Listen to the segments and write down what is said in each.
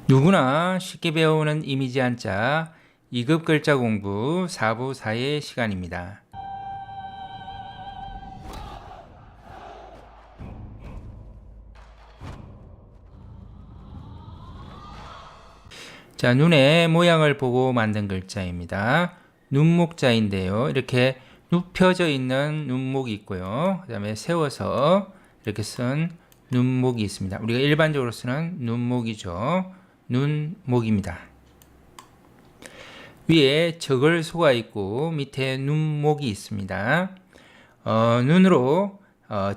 누구나 쉽게 배우는 이미지 한자 2급 글자 공부 4부 4의 시간입니다. 자, 눈의 모양을 보고 만든 글자입니다. 눈목자인데요. 이렇게 눕혀져 있는 눈목이 있고요. 그 다음에 세워서 이렇게 쓴 눈목이 있습니다. 우리가 일반적으로 쓰는 눈목이죠. 눈목입니다. 위에 적을소가 있고 밑에 눈목이 있습니다. 눈으로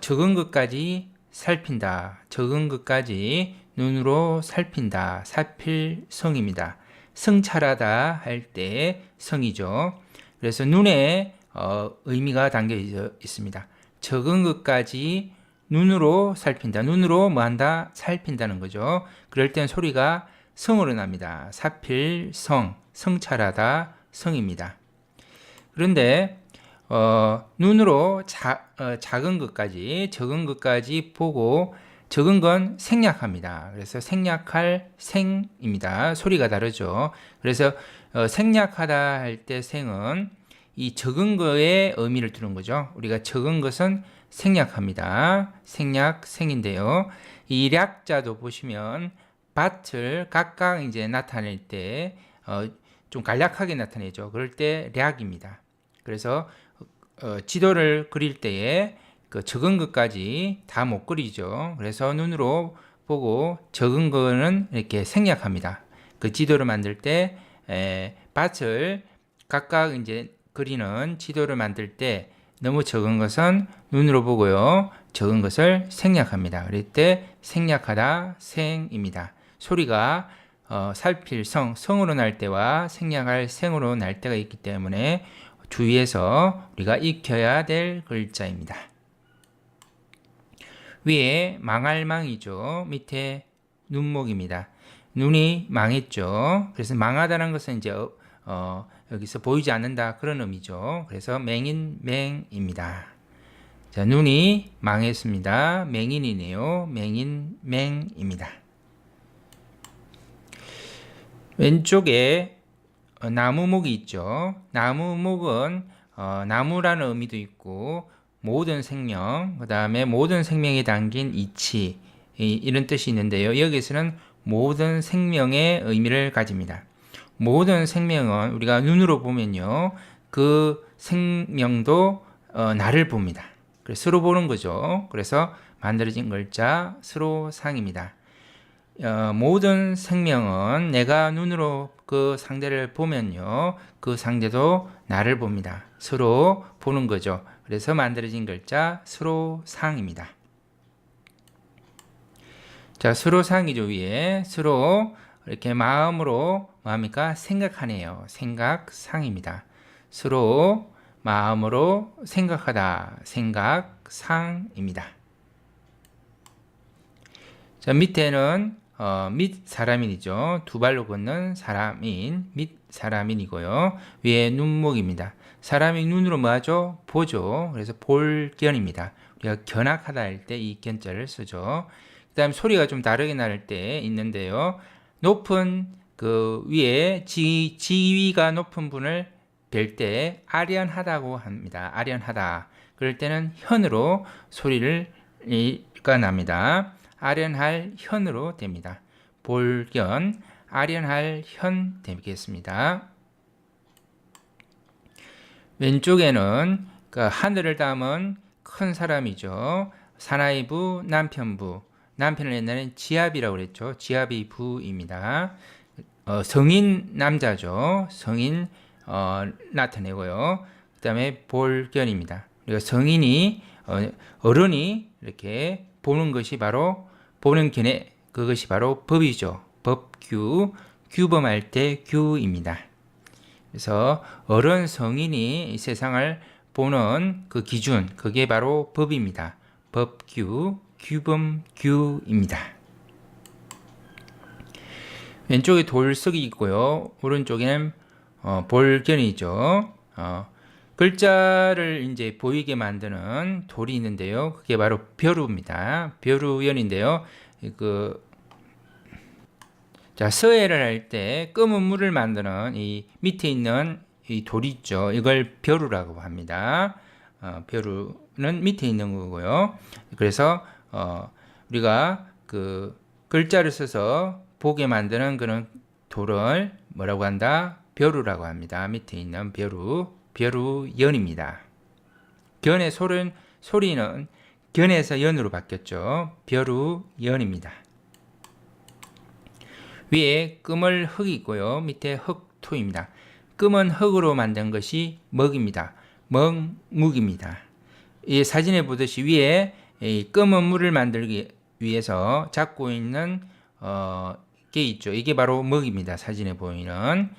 적은 것까지 살핀다. 적은 것까지 눈으로 살핀다. 살필성입니다. 성찰하다 할 때 성이죠. 그래서 눈에 의미가 담겨 있습니다. 적은 것까지 눈으로 살핀다. 눈으로 뭐한다? 살핀다는 거죠. 그럴 땐 소리가 성으로 납니다. 살필성, 성찰하다, 성입니다. 그런데 눈으로 작은 것까지, 적은 것까지 보고 적은 건 생략합니다. 그래서 생략할 생입니다. 소리가 다르죠. 그래서 생략하다 할 때 생은 이 적은 거에 의미를 두는 거죠. 우리가 적은 것은 생략합니다. 생략 생인데요. 이 략자도 보시면 밭을 각각 이제 나타낼 때 좀 간략하게 나타내죠. 그럴 때 략입니다. 그래서 지도를 그릴 때에 그 적은 것까지 다 못 그리죠. 그래서 눈으로 보고 적은 거는 이렇게 생략합니다. 그 지도를 만들 때 밭을 각각 이제 그리는 지도를 만들 때 너무 적은 것은 눈으로 보고요. 적은 것을 생략합니다. 그럴 때 생략하다 생입니다. 소리가 살필 성으로 날 때와 생략할 생으로 날 때가 있기 때문에 주의해서 우리가 익혀야 될 글자입니다. 위에 망할 망이죠. 밑에 눈목입니다. 눈이 망했죠. 그래서 망하다는 것은 이제 여기서 보이지 않는다 그런 의미죠. 그래서 맹인 맹입니다. 자, 눈이 망했습니다. 맹인이네요. 맹인 맹입니다. 왼쪽에 나무목이 있죠. 나무목은 나무라는 의미도 있고 모든 생명, 그 다음에 모든 생명이 담긴 이치 이런 뜻이 있는데요. 여기서는 모든 생명의 의미를 가집니다. 모든 생명은 우리가 눈으로 보면요. 그 생명도 나를 봅니다. 그래서 서로 보는 거죠. 그래서 만들어진 글자 서로상입니다. 모든 생명은 내가 눈으로 그 상대를 보면요. 그 상대도 나를 봅니다. 서로 보는 거죠. 그래서 만들어진 글자 서로상입니다. 자, 서로상이죠. 위에 서로 이렇게 마음으로 뭐합니까? 생각하네요. 생각상입니다. 서로 마음으로 생각하다. 생각상입니다. 자, 밑에는 밑 사람인이죠. 두 발로 걷는 사람인, 밑 사람인이고요. 위에 눈목입니다. 사람이 눈으로 뭐하죠? 보죠. 그래서 볼견입니다. 우리가 견학하다 할 때 이 견자를 쓰죠. 그 다음 소리가 좀 다르게 날 때 있는데요. 높은 그 위에 지위가 높은 분을 뵐 때 아련하다고 합니다. 아련하다. 그럴 때는 현으로 소리가 납니다. 아련할 현으로 됩니다. 볼견, 아련할 현 되겠습니다. 왼쪽에는 그 하늘을 담은 큰 사람이죠. 사나이부, 남편부. 남편을 옛날엔 지압이라고 그랬죠. 지압이 부입니다. 성인 남자죠. 성인 나타내고요. 그 다음에 볼견입니다. 우리가 성인이 어른이 이렇게 보는 것이 바로 보는 견해 그것이 바로 법이죠. 법규, 규범할 때 규입니다. 그래서 어른 성인이 이 세상을 보는 그 기준 그게 바로 법입니다. 법규, 규범, 규입니다. 왼쪽에 돌석이 있고요. 오른쪽에는 볼견이죠. 글자를 이제 보이게 만드는 돌이 있는데요. 그게 바로 벼루입니다. 벼루연인데요. 그 자, 서해를 할 때 검은 물을 만드는 이 밑에 있는 이 돌 있죠. 이걸 벼루라고 합니다. 벼루는 밑에 있는 거고요. 그래서 우리가 그 글자를 써서 보게 만드는 그런 돌을 뭐라고 한다? 벼루라고 합니다. 밑에 있는 벼루연입니다. 견의 소리는 견에서 연으로 바뀌었죠. 벼루연입니다. 위에 끔을 흙이 있고요. 밑에 흙토입니다. 끔은 흙으로 만든 것이 먹입니다. 묵입니다. 이 사진에 보듯이 위에 이 검은 물을 만들기 위해서 잡고 있는 게 있죠. 이게 바로 먹입니다. 사진에 보이는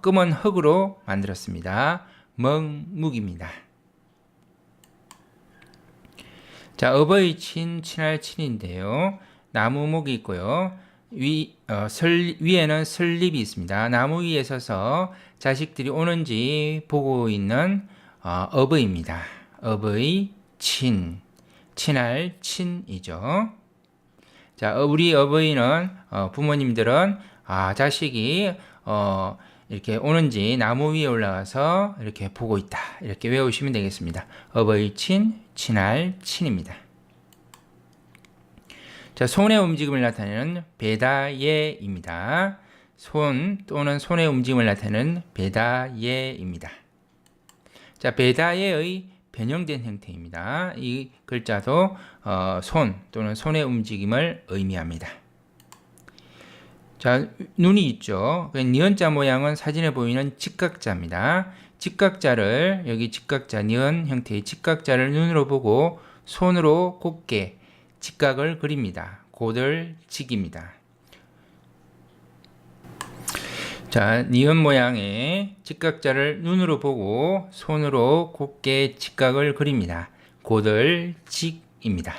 검은 흙으로 만들었습니다. 묵입니다. 자, 어버이 친할 친인데요. 나무목이 있고요. 위에는 설립이 있습니다. 나무 위에 서서 자식들이 오는지 보고 있는 어버이입니다. 어버이 친할 친이죠. 자, 우리 어버이는 부모님들은 자식이 이렇게 오는지 나무 위에 올라가서 이렇게 보고 있다. 이렇게 외우시면 되겠습니다. 어버이 친할 친입니다. 자, 손의 움직임을 나타내는 배다예입니다. 손 또는 손의 움직임을 나타내는 배다예입니다. 자, 배다예의 변형된 형태입니다. 이 글자도 손 또는 손의 움직임을 의미합니다. 자, 눈이 있죠. 니은자 모양은 사진에 보이는 직각자입니다. 직각자를 여기 직각자 니은 형태의 직각자를 눈으로 보고 손으로 곱게 직각을 그립니다. 고들직입니다. 자, 니은 모양의 직각자를 눈으로 보고 손으로 곱게 직각을 그립니다. 고들직입니다.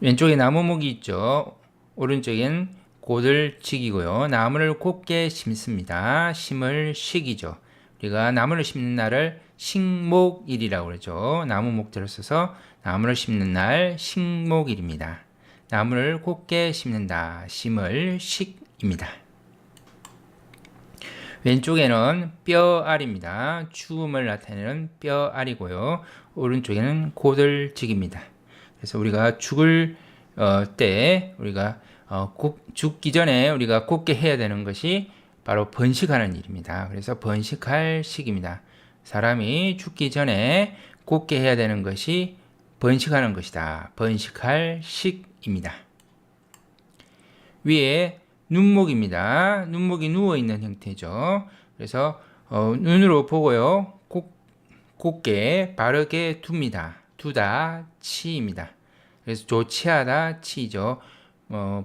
왼쪽에 나무목이 있죠. 오른쪽엔 고들직이고요. 나무를 곱게 심습니다. 심을 식이죠. 우리가 나무를 심는 날을 식목일이라고 그러죠. 나무 목자를 써서 나무를 심는 날 식목일입니다. 나무를 곱게 심는다. 심을 식입니다. 왼쪽에는 뼈알입니다. 죽음을 나타내는 뼈알이고요. 오른쪽에는 고들직입니다. 그래서 우리가 죽을 때 우리가 죽기 전에 우리가 곱게 해야 되는 것이 바로 번식하는 일입니다. 그래서 번식할 식입니다. 사람이 죽기 전에 곱게 해야 되는 것이 번식하는 것이다. 번식할 식입니다. 위에 눈목입니다. 눈목이 누워있는 형태죠. 그래서 눈으로 보고요. 곱게 바르게 둡니다. 두다 치입니다. 그래서 조치하다 치죠.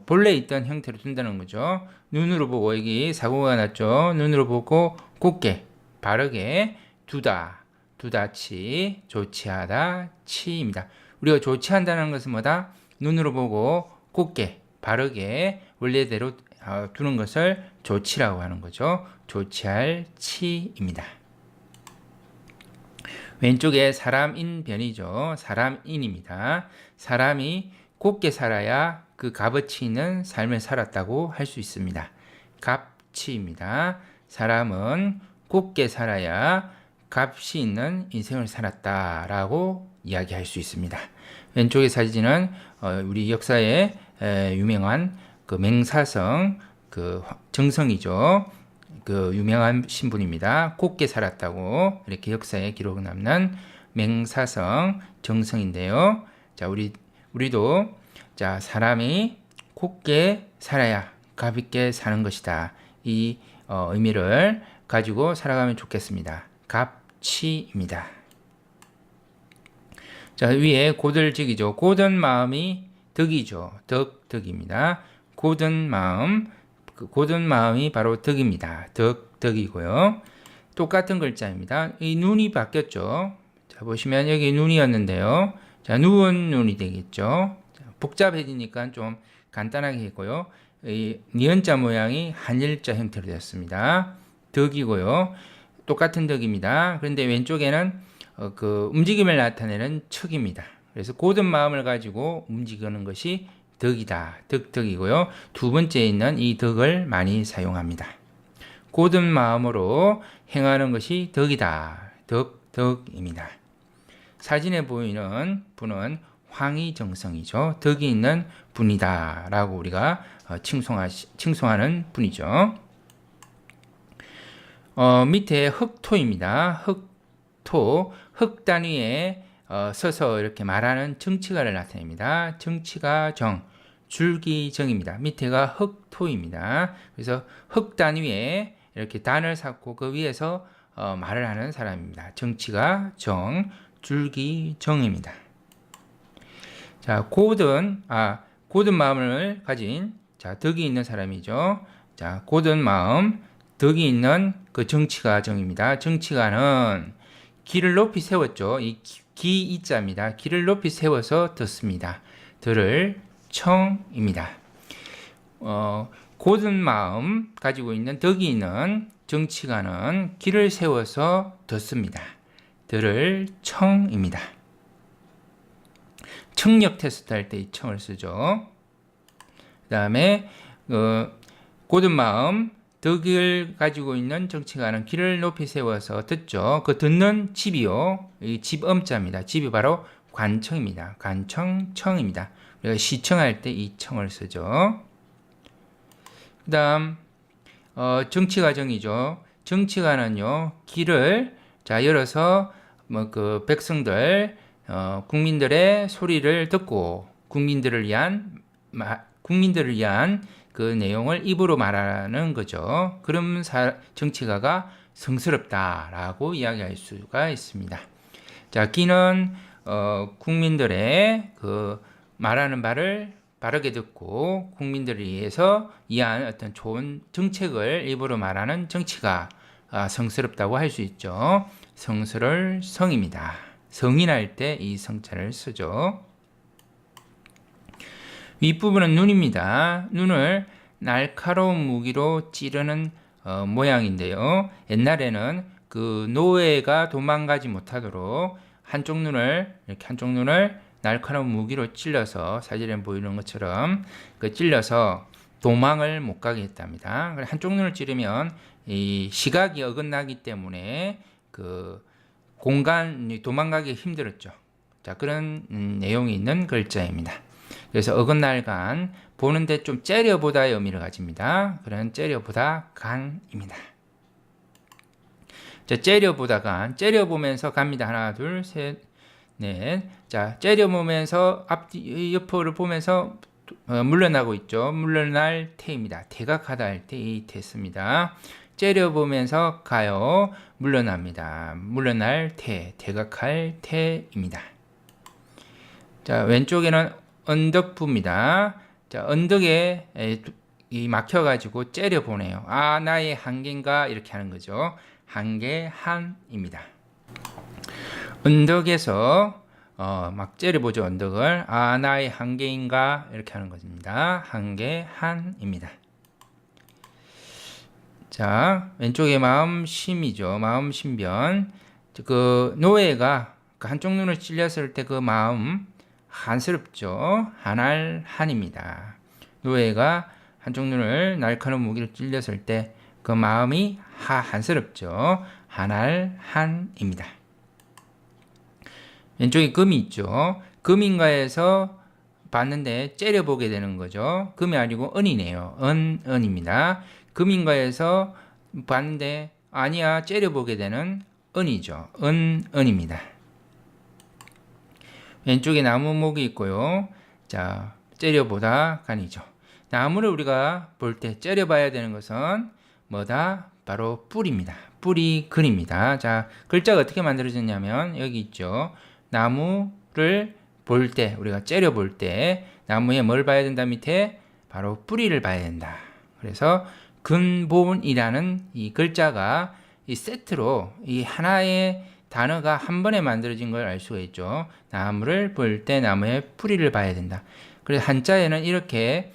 본래 있던 형태로 둔다는 거죠. 눈으로 보고 여기 사고가 났죠. 눈으로 보고 곱게 바르게 두다 치 조치하다 치입니다. 우리가 조치한다는 것은 뭐다? 눈으로 보고 곱게 바르게 원래대로 두는 것을 조치라고 하는 거죠. 조치할 치입니다. 왼쪽에 사람인변이죠. 사람인입니다. 사람이 곱게 살아야 그 값어치 있는 삶을 살았다고 할 수 있습니다. 값치입니다. 사람은 곱게 살아야 값이 있는 인생을 살았다라고 이야기할 수 있습니다. 왼쪽의 사진은 우리 역사에 유명한 그 맹사성 그 정성이죠. 그 유명한 신분입니다. 곱게 살았다고 이렇게 역사에 기록 남는 맹사성 정성인데요. 자, 우리도 자, 사람이 곱게 살아야 값 있게 사는 것이다. 이 의미를 가지고 살아가면 좋겠습니다. 값치입니다. 자, 위에 고들직이죠. 고든 마음이 덕이죠. 덕입니다. 고든 마음이 바로 덕입니다. 덕이고요. 똑같은 글자입니다. 이 눈이 바뀌었죠. 자, 보시면 여기 눈이었는데요. 자, 누운 눈이 되겠죠. 자, 복잡해지니까 좀 간단하게 했고요. 이 니은자 모양이 한일자 형태로 되었습니다. 덕이고요. 똑같은 덕입니다. 그런데 왼쪽에는 그 움직임을 나타내는 척입니다. 그래서 고든 마음을 가지고 움직이는 것이 덕이다. 덕이고요. 두 번째에 있는 이 덕을 많이 사용합니다. 고든 마음으로 행하는 것이 덕이다. 덕입니다. 사진에 보이는 분은 황희정성이죠. 덕이 있는 분이다 라고 우리가 칭송하는 분이죠. 밑에 흑토입니다. 흑토, 흑 단위에 서서 이렇게 말하는 정치가를 나타냅니다. 정치가 정, 줄기정입니다. 밑에가 흑토입니다. 그래서 흑 단위에 이렇게 단을 쌓고 그 위에서 말을 하는 사람입니다. 정치가 정, 줄기정입니다. 자, 고든 마음을 가진 덕이 있는 사람이죠. 자, 고든 마음, 덕이 있는 그 정치가 정입니다. 정치가는 기를 높이 세웠죠. 이 기이자입니다. 기를 높이 세워서 듣습니다. 들을 청입니다. 고든 마음 가지고 있는 덕이 있는 정치가는 기를 세워서 듣습니다. 들을 청입니다. 청력 테스트 할 때 이 청을 쓰죠. 그 다음에 고든 마음, 덕을 가지고 있는 정치가는 기를 높이 세워서 듣죠. 그 듣는 집이요. 이 집음자입니다. 집이 바로 관청입니다. 관청, 청입니다. 우리가 시청할 때 이 청을 쓰죠. 그 다음, 정치가정이죠. 정치가는요, 길을, 열어서, 백성들, 국민들의 소리를 듣고, 국민들을 위한 그 내용을 입으로 말하는 거죠. 그럼 정치가가 성스럽다라고 이야기할 수가 있습니다. 자, 기는 국민들의 그 말하는 바를 바르게 듣고 국민들을 위해서 이해한 어떤 좋은 정책을 입으로 말하는 정치가 성스럽다고 할 수 있죠. 성스러울 성입니다. 성인할 때 이 성자를 쓰죠. 윗부분은 눈입니다. 눈을 날카로운 무기로 찌르는 모양인데요. 옛날에는 그 노예가 도망가지 못하도록 한쪽 눈을 날카로운 무기로 찔러서 사진에 보이는 것처럼 찔러서 도망을 못 가게 했답니다. 한쪽 눈을 찌르면 이 시각이 어긋나기 때문에 그 도망가기 힘들었죠. 자, 그런 내용이 있는 글자입니다. 그래서 어긋날간 보는데 좀 째려보다의 의미를 가집니다. 그런 째려보다 간입니다. 자, 째려보다 간, 째려보면서 갑니다. 하나, 둘, 셋, 넷. 자, 째려보면서 옆을 보면서 물러나고 있죠. 물러날 태입니다. 대각하다 할 때 이 태 씁니다. 째려보면서 가요. 물러납니다. 물러날 태, 대각할 태입니다. 자, 왼쪽에는 언덕부입니다. 자, 언덕에 막혀가지고 째려보네요. 아, 나의 한계인가? 이렇게 하는 거죠. 한계한입니다. 언덕에서 막 째려보죠. 언덕을. 아, 나의 한계인가? 이렇게 하는 것입니다. 한계한입니다. 자, 왼쪽에 마음심이죠. 마음심변. 그 노예가 한쪽 눈을 찔렸을 때 그 마음 한스럽죠. 한알한입니다. 노예가 한쪽 눈을 날카로운 무기로 찔렸을 때 그 마음이 한스럽죠. 한알한입니다. 왼쪽에 금이 있죠. 금인가에서 봤는데 째려보게 되는 거죠. 금이 아니고 은이네요. 은입니다. 금인가에서 봤는데 아니야 째려보게 되는 은이죠. 은입니다. 왼쪽에 나무목이 있고요. 자, 째려보다 간이죠. 나무를 우리가 볼 때 째려봐야 되는 것은 뭐다? 바로 뿌리입니다. 뿌리 근입니다. 자, 글자가 어떻게 만들어졌냐면 여기 있죠. 나무를 볼 때, 우리가 째려볼 때 나무에 뭘 봐야 된다 밑에? 바로 뿌리를 봐야 된다. 그래서 근본이라는 이 글자가 이 세트로 이 하나의 단어가 한 번에 만들어진 걸 알 수가 있죠. 나무를 볼 때 나무의 뿌리를 봐야 된다. 그래서 한자에는 이렇게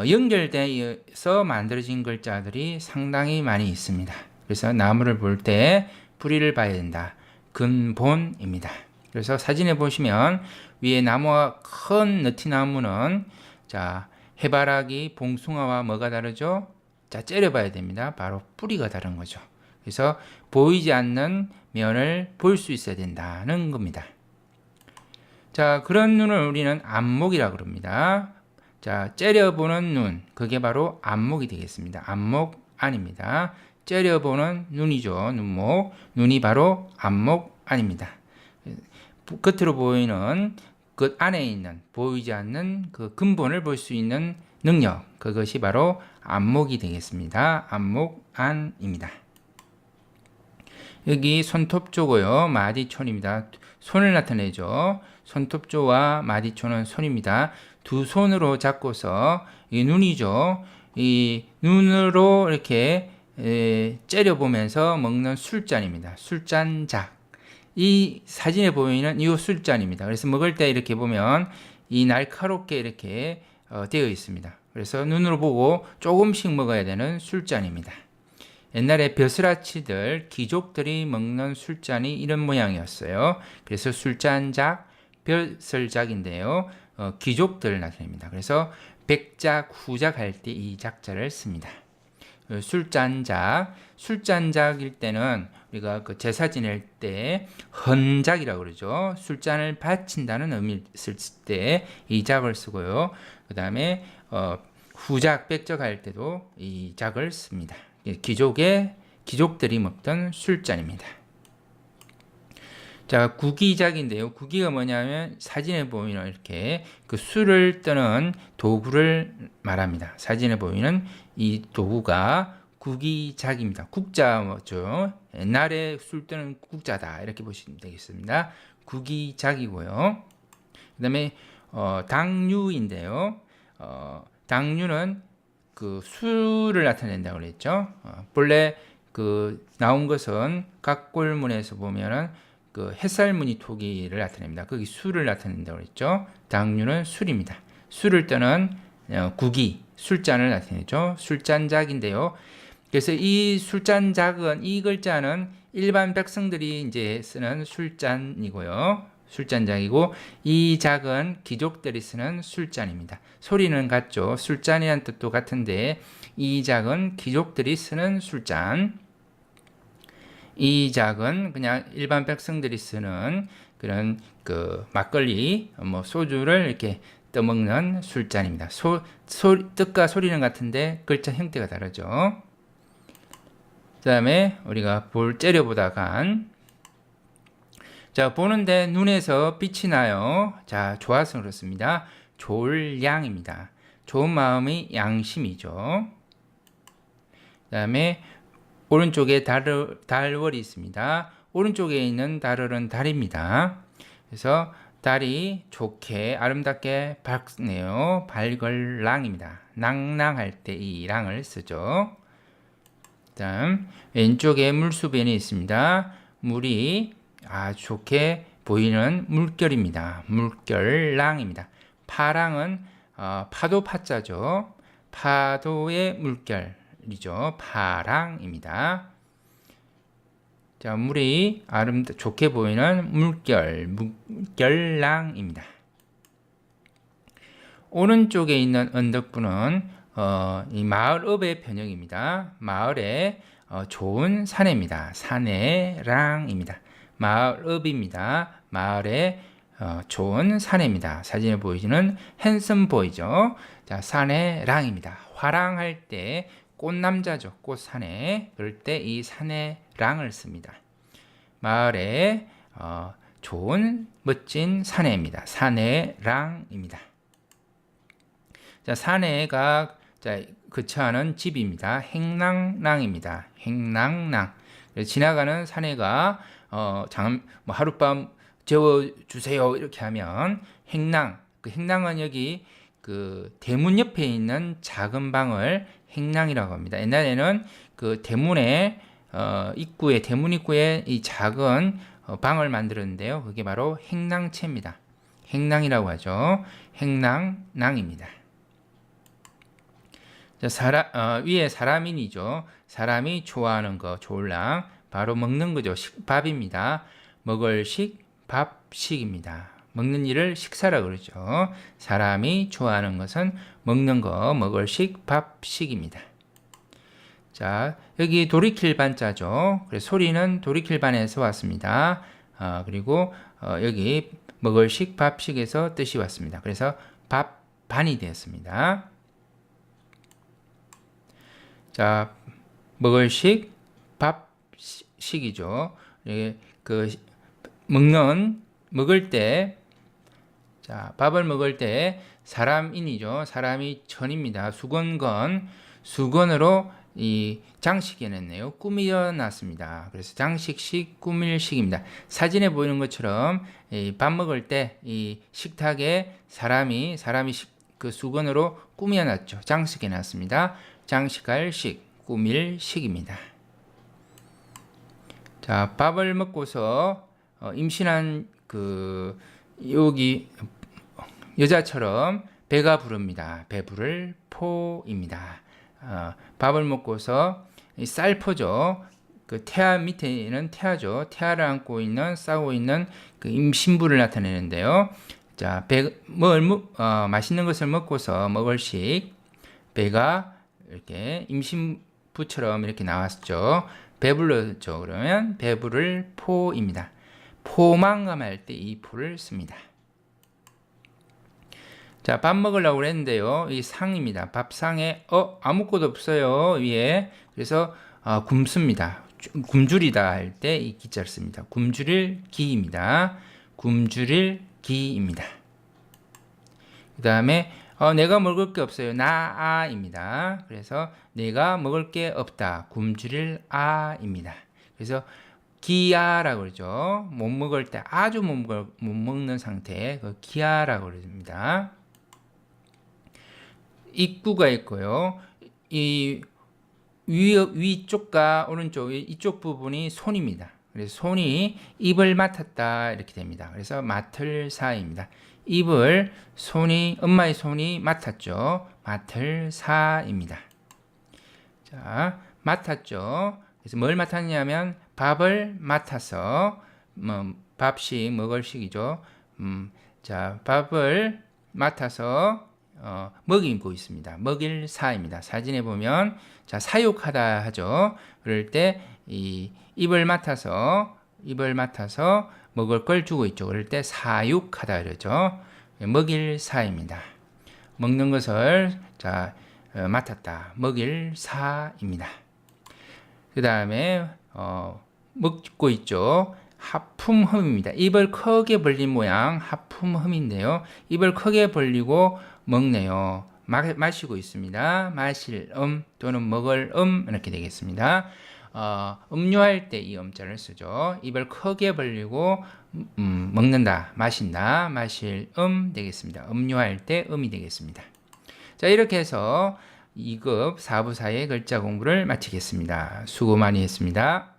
연결돼서 만들어진 글자들이 상당히 많이 있습니다. 그래서 나무를 볼 때 뿌리를 봐야 된다. 근본입니다. 그래서 사진에 보시면 위에 나무와 큰 느티나무는 자, 해바라기, 봉숭아와 뭐가 다르죠? 자, 째려봐야 됩니다. 바로 뿌리가 다른 거죠. 그래서 보이지 않는 면을 볼 수 있어야 된다는 겁니다. 자, 그런 눈을 우리는 안목이라고 그럽니다. 자, 째려보는 눈, 그게 바로 안목이 되겠습니다. 안목 안입니다. 째려보는 눈이죠. 눈목, 눈이 바로 안목 안입니다. 겉으로 보이는 그 안에 있는 보이지 않는 그 근본을 볼 수 있는 능력, 그것이 바로 안목이 되겠습니다. 안목 안입니다. 여기 손톱조고요, 마디촌입니다. 손을 나타내죠. 손톱조와 마디촌은 손입니다. 두 손으로 잡고서 이 눈이죠. 이 눈으로 이렇게 째려보면서 먹는 술잔입니다. 술잔작. 이 사진에 보이는 이 술잔입니다. 그래서 먹을 때 이렇게 보면 이 날카롭게 이렇게 되어 있습니다. 그래서 눈으로 보고 조금씩 먹어야 되는 술잔입니다. 옛날에 벼슬아치들, 귀족들이 먹는 술잔이 이런 모양이었어요. 그래서 술잔작, 벼슬작인데요. 귀족들을 나타냅니다. 그래서 백작, 후작 할 때 이 작자를 씁니다. 술잔작, 술잔작일 때는 우리가 그 제사 지낼 때 헌작이라고 그러죠. 술잔을 바친다는 의미를 쓸 때 이 작을 쓰고요. 그 다음에 후작, 백작 할 때도 이 작을 씁니다. 귀족들이 먹던 술잔입니다. 자, 구기작인데요. 구기가 뭐냐면 사진에 보이는 이렇게 그 술을 뜨는 도구를 말합니다. 사진에 보이는 이 도구가 구기작입니다. 국자 뭐죠? 옛날에 술 뜨는 국자다 이렇게 보시면 되겠습니다. 구기작이고요. 그 다음에 당류인데요. 당류는 그 술을 나타낸다고 그랬죠. 본래 그 나온 것은 각골문에서 보면은 그 햇살무늬 토기를 나타냅니다. 거기 술을 나타낸다고 그랬죠. 당류는 술입니다. 술을 뜨는 구기, 술잔을 나타내죠. 술잔작인데요. 그래서 이 술잔작은 이 글자는 일반 백성들이 이제 쓰는 술잔이고요. 술잔작이고 이 작은 귀족들이 쓰는 술잔입니다. 소리는 같죠. 술잔이란 뜻도 같은데 이 작은 귀족들이 쓰는 술잔. 이 작은 그냥 일반 백성들이 쓰는 그런 그 막걸리, 뭐 소주를 이렇게 떠먹는 술잔입니다. 뜻과 소리는 같은데 글자 형태가 다르죠. 그 다음에 우리가 째려보다가 자, 보는데 눈에서 빛이 나요. 자, 좋아서 그렇습니다. 졸량입니다. 좋은 마음이 양심이죠. 그 다음에 오른쪽에 달월이 있습니다. 오른쪽에 있는 달월은 달입니다. 그래서 달이 좋게 아름답게 밝네요. 밝을랑입니다. 낭낭할 때 이 랑을 쓰죠. 다음 왼쪽에 물수변이 있습니다. 물이 아주 좋게 보이는 물결입니다. 물결랑입니다. 파랑은 파도 파자죠. 파도의 물결이죠. 파랑입니다. 자, 물이 좋게 보이는 물결랑입니다. 오른쪽에 있는 언덕분은 이 마을읍의 변형입니다. 마을에 좋은 사내입니다. 사내랑입니다. 마을읍입니다. 마을에 좋은 사내입니다. 사진에 보이시는 핸섬 보이죠? 자, 사내랑입니다. 화랑할 때 꽃남자죠. 꽃사내. 그럴 때 이 사내랑을 씁니다. 마을에 좋은 멋진 사내입니다. 사내랑입니다. 자, 사내가 거처하는 집입니다. 행랑랑입니다. 행랑랑. 지나가는 사내가 뭐 하룻밤 재워주세요 이렇게 하면 행랑. 그 행랑은 여기 그 대문 옆에 있는 작은 방을 행랑이라고 합니다. 옛날에는 그 대문에 대문 입구에 이 작은 방을 만들었는데요. 그게 바로 행랑채입니다. 행랑이라고 하죠. 행랑랑입니다. 자, 위에 사람인이죠. 사람이 좋아하는 거, 졸랑. 바로 먹는 거죠. 식밥입니다. 먹을 식, 밥식입니다. 먹는 일을 식사라고 그러죠. 사람이 좋아하는 것은 먹는 거, 먹을 식, 밥식입니다. 자, 여기 돌이킬 반자죠. 그래서 소리는 돌이킬 반에서 왔습니다. 그리고 여기 먹을 식, 밥식에서 뜻이 왔습니다. 그래서 밥 반이 되었습니다. 자, 먹을 식, 밥식이죠. 그 먹을 때, 자, 밥을 먹을 때 사람인이죠. 사람이 전입니다. 수건으로 이 장식해냈네요. 꾸며놨습니다. 그래서 장식식, 꾸밀식입니다. 사진에 보이는 것처럼 밥 먹을 때 이 식탁에 사람이 그 수건으로 꾸며놨죠. 장식해놨습니다. 장식할 식, 꾸밀 식입니다. 자, 밥을 먹고서 임신한 여기 여자처럼 배가 부릅니다. 배부를 포입니다. 밥을 먹고서 쌀포죠. 그 태아 밑에는 태아죠. 태아를 안고 있는 싸고 있는 그 임신부를 나타내는데요. 자, 맛있는 것을 먹고서 먹을 식, 배가 이렇게 임신부처럼 이렇게 나왔죠. 배불렀죠. 그러면 배부를 포입니다. 포만감할 때 이 포를 씁니다. 자, 밥 먹으려고 그랬는데요. 이 상입니다. 밥상에 아무것도 없어요. 위에. 그래서 굶습니다. 굶주리다 할 때 이 기자를 씁니다. 굶주릴 기입니다. 굶주릴 기입니다. 그 다음에 내가 먹을 게 없어요. 나아입니다. 그래서 내가 먹을 게 없다. 굶주릴 아입니다. 그래서 기아라고 그러죠. 못 먹을 때 아주 못 먹는 상태, 그 기아라고 그럽니다. 입구가 있고요. 이 위쪽과 오른쪽 이쪽 부분이 손입니다. 그래서 손이 입을 맡았다 이렇게 됩니다. 그래서 맡을 사입니다. 입을 엄마의 손이 맡았죠. 맡을 사입니다. 자, 맡았죠. 그래서 뭘 맡았냐면 밥을 맡아서 밥식 먹을 식이죠. 자, 밥을 맡아서 먹이고 있습니다. 먹일 사입니다. 사진에 보면 자, 사육하다 하죠. 그럴 때 이 입을 맡아서 먹을 걸 주고 있죠. 그럴 때 사육하다 그러죠. 먹일 사입니다. 먹는 것을 자, 맡았다. 먹일 사입니다. 그 다음에 먹고 있죠. 하품흠입니다. 입을 크게 벌린 모양 하품흠인데요. 입을 크게 벌리고 먹네요. 마시고 있습니다. 마실 또는 먹을 이렇게 되겠습니다. 음료할 때 이 음자를 쓰죠. 입을 크게 벌리고 먹는다, 마신다, 마실 되겠습니다. 음료할 때 이 되겠습니다. 자, 이렇게 해서 2급 4부사의 글자 공부를 마치겠습니다. 수고 많이 했습니다.